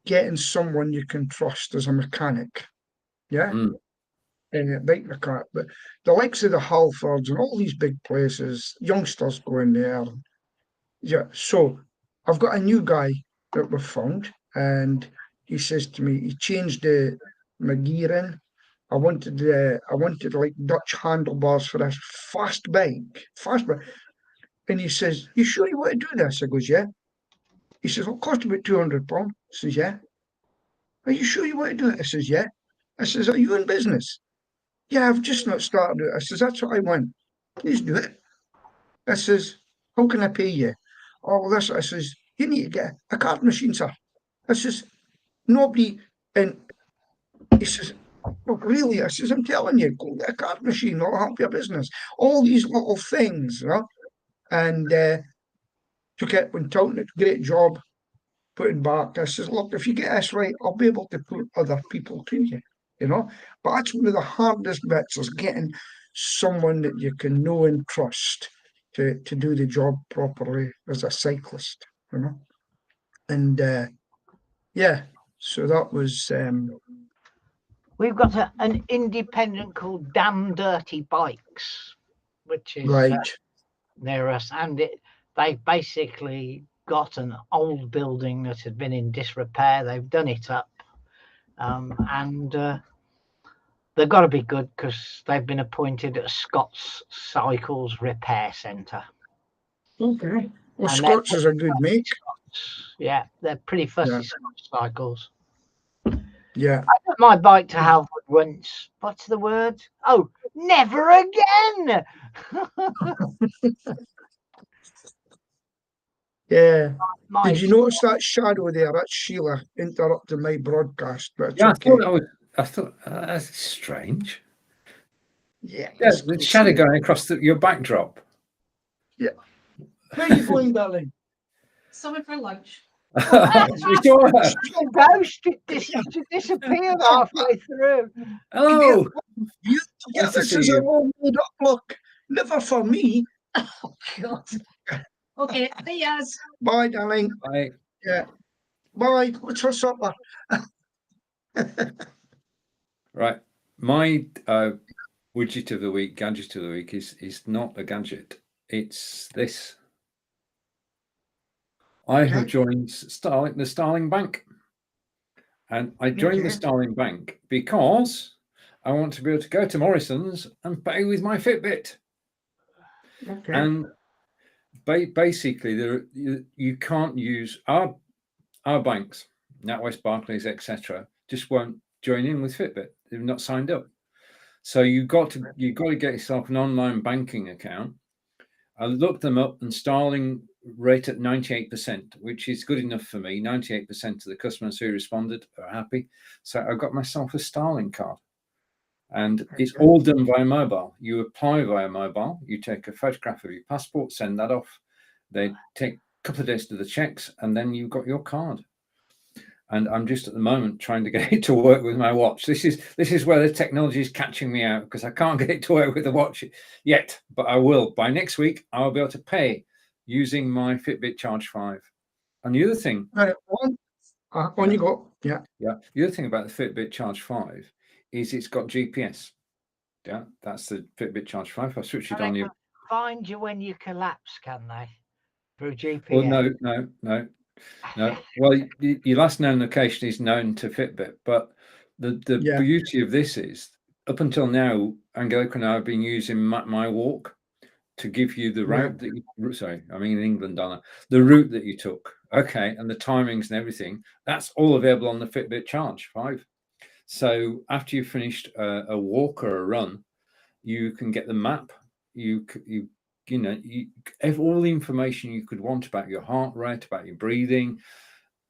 getting someone you can trust as a mechanic. Yeah. Bike mechanic. But the likes of the Halfords and all these big places, youngsters go in there. Yeah. So I've got a new guy that we've found, and he says to me, he changed my gear in. I wanted like Dutch handlebars for this fast bike. And he says, "You sure you want to do this?" I goes, "Yeah." He says, "It'll cost about £200. I says, "Yeah." "Are you sure you want to do it?" I says, "Yeah." I says, "Are you in business?" "Yeah, I've just not started it." I says, "That's what I want. Please do it." I says, "How can I pay you?" "Oh, well, this." I says, "You need to get a card machine, sir." I says, "Nobody," and he says, "Well, really?" I says, "I'm telling you, go get a card machine, it'll help your business." All these little things, you know. And took it when told it, great job, putting back. I says, "Look, if you get this right, I'll be able to put other people to you, you know." But that's one of the hardest bits, is getting someone that you can know and trust to do the job properly as a cyclist, you know. And yeah, so that was We've got an independent called Damn Dirty Bikes, which is right. near us, and they basically got an old building that had been in disrepair. They've done it up, and they've got to be good because they've been appointed at Scott's Cycles Repair Centre. Okay. Well, And Scott's is a good make. Yeah, they're pretty fussy Yeah. Scotch cycles. Yeah. I took my bike to Halford once. What's the word? Oh, never again. Yeah. Did you notice that shadow there? That's Sheila interrupting my broadcast, but it's Yeah, okay. I thought that's strange. Yeah. The shadow going across your backdrop. Yeah. Where are you going, darling? Somewhere for lunch. We saw her. The ghost disappeared halfway through. Hello. You Nice to this see is you. a all made up look. Never for me. Oh, God. Okay, yes. Bye, darling. Bye. Yeah. Bye. What's for supper? Right. My widget of the week, gadget of the week is not a gadget. It's this. I have joined the Starling Bank. And I joined the Starling Bank because I want to be able to go to Morrison's and pay with my Fitbit. Okay. And basically, you can't use our banks, NatWest, Barclays, etc. Just won't join in with Fitbit. They've not signed up. So you've got to get yourself an online banking account. I looked them up, and Starling rate at 98%, which is good enough for me. 98% of the customers who responded are happy. So I got myself a Starling card. And it's all done via mobile. You apply via mobile. You take a photograph of your passport, send that off. They take a couple of days to do the checks, and then you've got your card. And I'm just at the moment trying to get it to work with my watch. This is where the technology is catching me out, because I can't get it to work with the watch yet, but I will. By next week, I'll be able to pay using my Fitbit Charge 5. And the other thing, on you go. Yeah. Yeah. The other thing about the Fitbit Charge 5 is it's got GPS. Yeah, that's the Fitbit Charge 5. I switch it on. You find you when you collapse, can they? Through GPS. Well, no. Well, your last known location is known to Fitbit, but The Yeah. beauty of this is, up until now, Angelica and I have been using My Walk to give you the route that you, sorry, I mean in England, Donna, the route that you took. Okay, and the timings and everything. That's all available on the Fitbit Charge 5. So after you've finished a walk or a run, you can get the map. You know, have all the information you could want about your heart rate, about your breathing,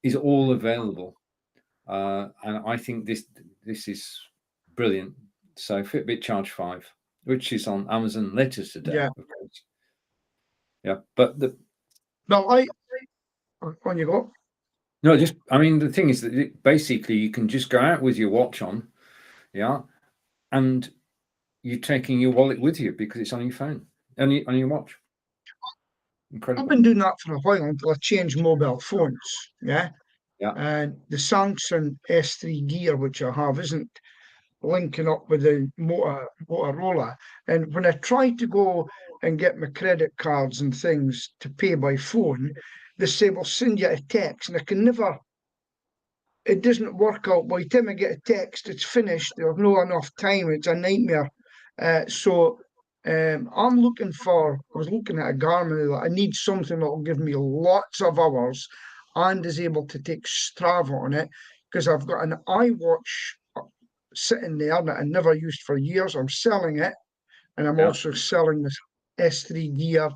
is all available. And I think this is brilliant. So Fitbit Charge 5, which is on Amazon later today, Yeah. of course. Yeah, but Well, on you go. no, just I mean the thing is that basically you can just go out with your watch on, yeah, and you're taking your wallet with you because it's on your phone, on your watch. Incredible. I've been doing that for a while until I changed mobile phones. Yeah. Yeah. And the Samsung S3 Gear, which I have, isn't linking up with the Motorola. And when I try to go and get my credit cards and things to pay by phone, they say, we'll send you a text. And I can never, it doesn't work out. By the time I get a text, it's finished. There's no enough time. It's a nightmare. So I'm looking for, I was looking at a Garmin that I need something that will give me lots of hours and is able to take Strava on it, because I've got an iWatch sitting there that I never used for years. I'm selling it, and I'm Yeah. also selling this S3 Gear,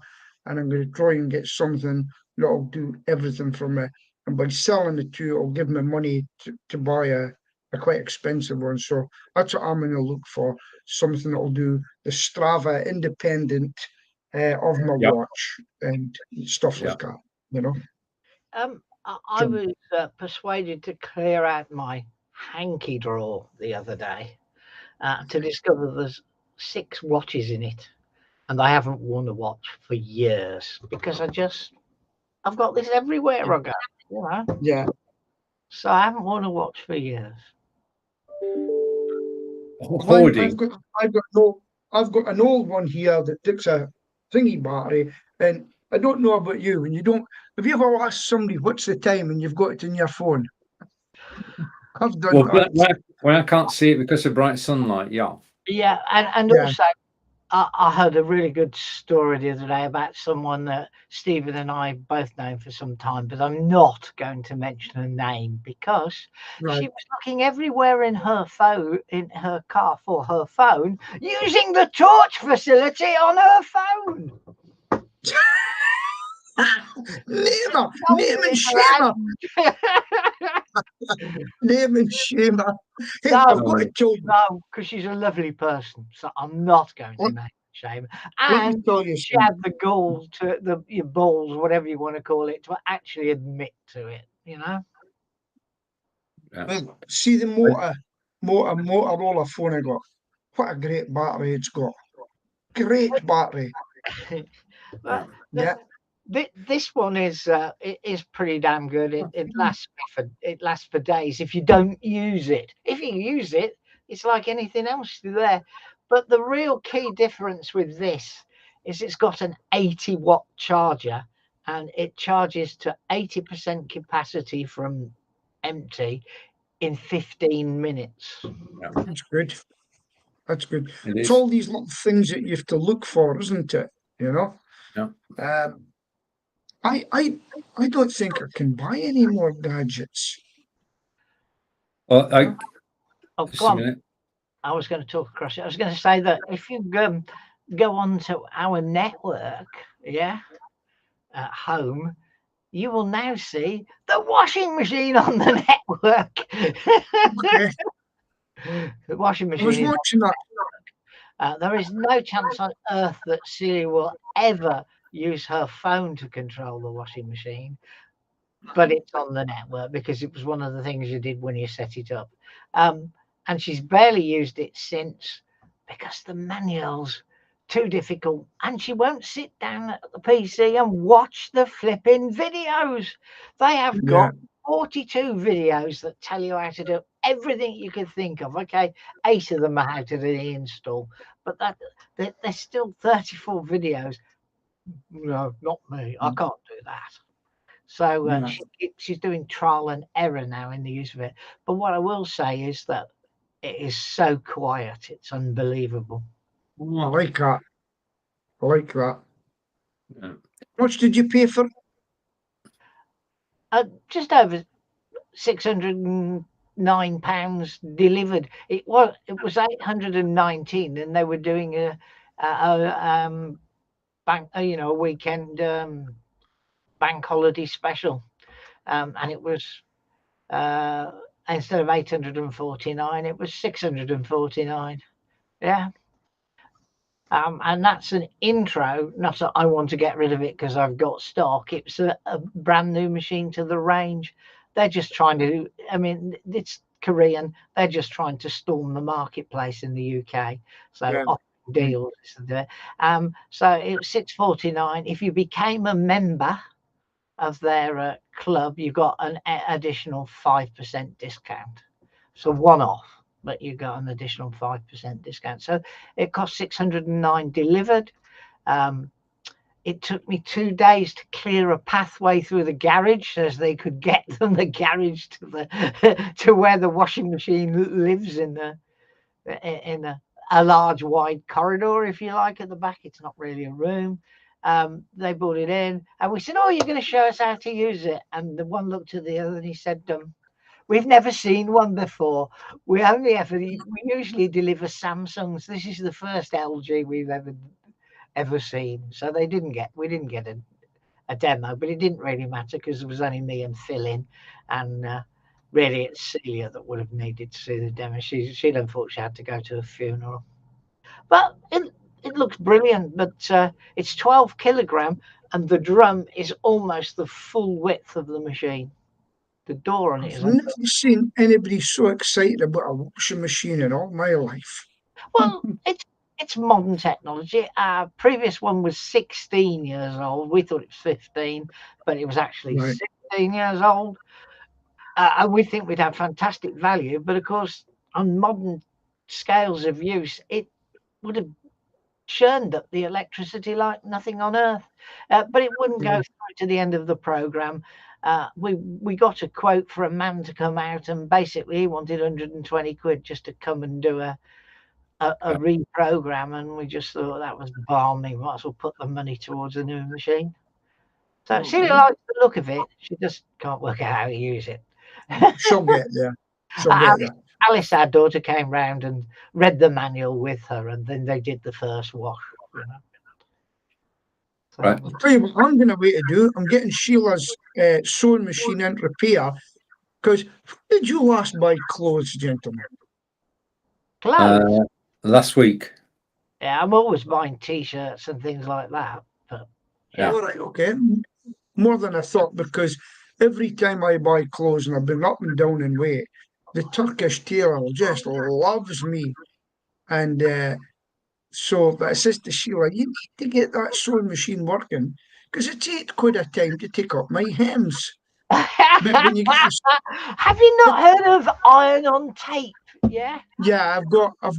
and I'm going to try and get something that'll do everything for me. And by selling the two, it'll give me money to buy a quite expensive one. So that's what I'm going to look for, something that'll do the Strava independent of my Yeah. watch and stuff Yeah. like that, you know. I was persuaded to clear out my hanky drawer the other day to discover there's 6 watches in it, and I haven't worn a watch for years because I've got this everywhere I go, you know. Yeah. So I haven't worn a watch for years. Hoarding. I've got an old one here that takes a thingy battery, and I don't know about you. When you don't, have you ever asked somebody what's the time and you've got it in your phone? I've done Well, that. when I can't see it because of bright sunlight, yeah. Yeah, and Yeah. also I heard a really good story the other day about someone that Stephen and I both known for some time, but I'm not going to mention a name because Right. she was looking everywhere in her phone, in her car for her phone, using the torch facility on her phone. Name and shame her. Name and shame her. Hey, No. I've got to tell you. No, because she's a lovely person, so I'm not going to make shame. Let me And tell you she something. had the gall to your balls, whatever you want to call it, to actually admit to it. You know. Yeah. Well, see the Motorola phone I got. What a great battery it's got. Great battery. But Yeah. this one is pretty damn good. It lasts for days if you don't use it. If you use it, it's like anything else there. But the real key difference with this is it's got an 80-watt charger, and it charges to 80% capacity from empty in 15 minutes. Yeah. That's good. That's good. It It's is. all these little things that you have to look for, isn't it? You know? Yeah. I don't think I can buy any more gadgets. Well, Oh, just go a on. minute. I was going to talk across it. I was going to say that if you go onto our network, yeah, at home, you will now see the washing machine on the network. Okay. The washing I was machine. watching that. There is no chance on earth that Siri will ever use her phone to control the washing machine, but it's on the network because it was one of the things you did when you set it up. And she's barely used it since because the manual's too difficult, and she won't sit down at the PC and watch the flipping videos. They have got 42 videos that tell you how to do everything you can think of. Okay, 8 of them are how to do the install, but there's still 34 videos. No, not me. I can't do that. So she's doing trial and error now in the use of it. But what I will say is that It is so quiet. It's unbelievable. I like that. I like that. Yeah. How much did you pay for it? Just over £609 delivered. It was 819, and they were doing a bank, a weekend bank holiday special, and it was instead of 849, it was 649. Yeah. And that's an intro. Not that I want to get rid of it because I've got stock. It's a brand new machine to the range. They're just trying to, it's Korean. They're just trying to storm the marketplace in the UK. So Yeah. offering deals. So it was 649. If you became a member of their club, you got an additional 5% discount. So one off, but you got an additional 5% discount. So it cost 609 delivered. It took me 2 days to clear a pathway through the garage as they could get from the garage to the to where the washing machine lives in a large wide corridor, if you like, at the back. It's not really a room. They brought it in and we said, "Oh, you're going to show us how to use it?" And the one looked at the other and he said, "We've never seen one before. We usually deliver Samsungs. This is the first LG we've ever seen." So we didn't get a demo, but it didn't really matter because it was only me and Phil in, and really it's Celia that would have needed to see the demo. She'd unfortunately had to go to a funeral, but it looks brilliant. But it's 12 kilogram, and the drum is almost the full width of the machine. The door on it I've is never seen anybody so excited about a washing machine in all my life. Well, it's modern technology. Our previous one was 16 years old. We thought it was 15, but it was actually Right. 16 years old. And we think we'd have fantastic value, but of course, on modern scales of use, it would have churned up the electricity like nothing on earth. But it wouldn't go through to the end of the program. We got a quote for a man to come out, and basically he wanted 120 quid just to come and do a reprogram, and we just thought that was balmy. Might as well put the money towards a new machine. So she likes the look of it. She just can't work out how to use it. She'll get there. She'll get there. Alice, our daughter, came round and read the manual with her, and then they did the first wash. So, Right. I'll tell you what I'm going to wait to do. I'm getting Sheila's sewing machine in repair because did you last buy clothes, gentlemen? clothes. Last week. Yeah, I'm always buying T-shirts and things like that. But Yeah. All right, okay. More than I thought, because every time I buy clothes, and I've been up and down in weight, the Turkish tailor just loves me. And but I says to Sheila, you need to get that sewing machine working because it's £8 a time to take up my hems. But when you get have you not heard of iron on tape? Yeah. Yeah, I've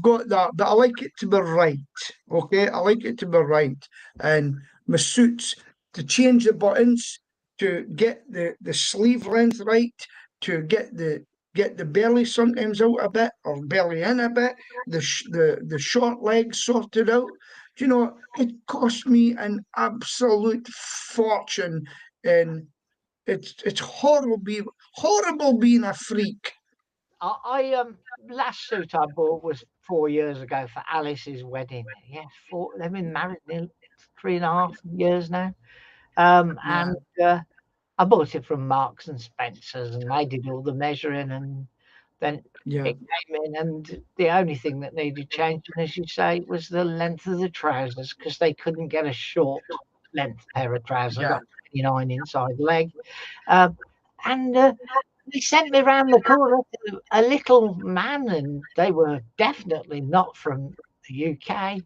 got that, but I like it to be right. Okay, I like it to be right. And my suits, to change the buttons, to get the sleeve length right, to get the belly sometimes out a bit or belly in a bit, the short legs sorted out. You know, it cost me an absolute fortune, and it's horrible being a freak. I last suit I bought was 4 years ago for Alice's wedding. Yes, they've been married nearly 3.5 years now. And I bought it from Marks and Spencers, and they did all the measuring, and then Yeah. it came in, and the only thing that needed changing, as you say, was the length of the trousers, because they couldn't get a short length pair of trousers. I got 29 inside leg. And they sent me round the corner to a little man, and they were definitely not from the UK,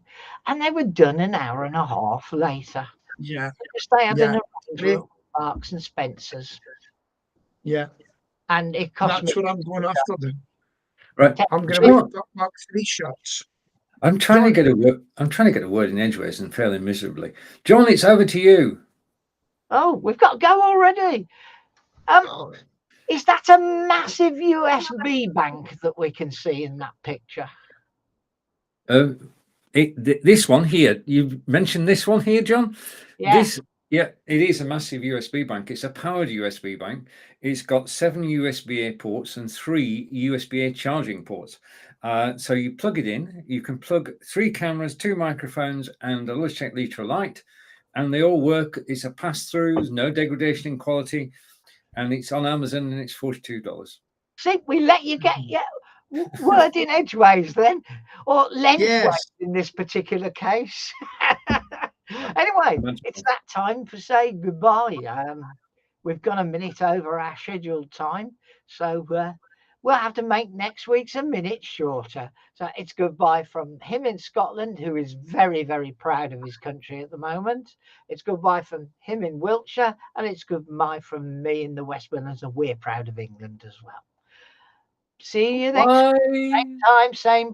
and they were done an hour and a half later. Yeah. Because they had an arrangement with Marks and Spencers, Yeah. and it cost me. That's what I'm going after then. Right. I'm going Do you know to what? make Mark 3 shirts. I'm trying to get a word in edgeways and failing miserably. John, it's over to you. Oh, we've got to go already. Is that a massive USB bank that we can see in that picture? This one here, you mentioned this one here, John. Yeah. Yeah, it is a massive USB bank. It's a powered USB bank. It's got 7 USB-A ports and 3 USB-A charging ports. So you plug it in. You can plug 3 cameras, 2 microphones, and a Logitech Litra light, and they all work. It's a pass-through. There's no degradation in quality, and it's on Amazon, and it's $42. See, we let you get your word in edgeways then, or lengthways Yes. in this particular case. Anyway, it's that time to say goodbye. We've gone a minute over our scheduled time, so we'll have to make next week's a minute shorter. So it's goodbye from him in Scotland, who is very, very proud of his country at the moment. It's goodbye from him in Wiltshire, and it's goodbye from me in the West Midlands, and we're proud of England as well. See you next Bye. same time, same place.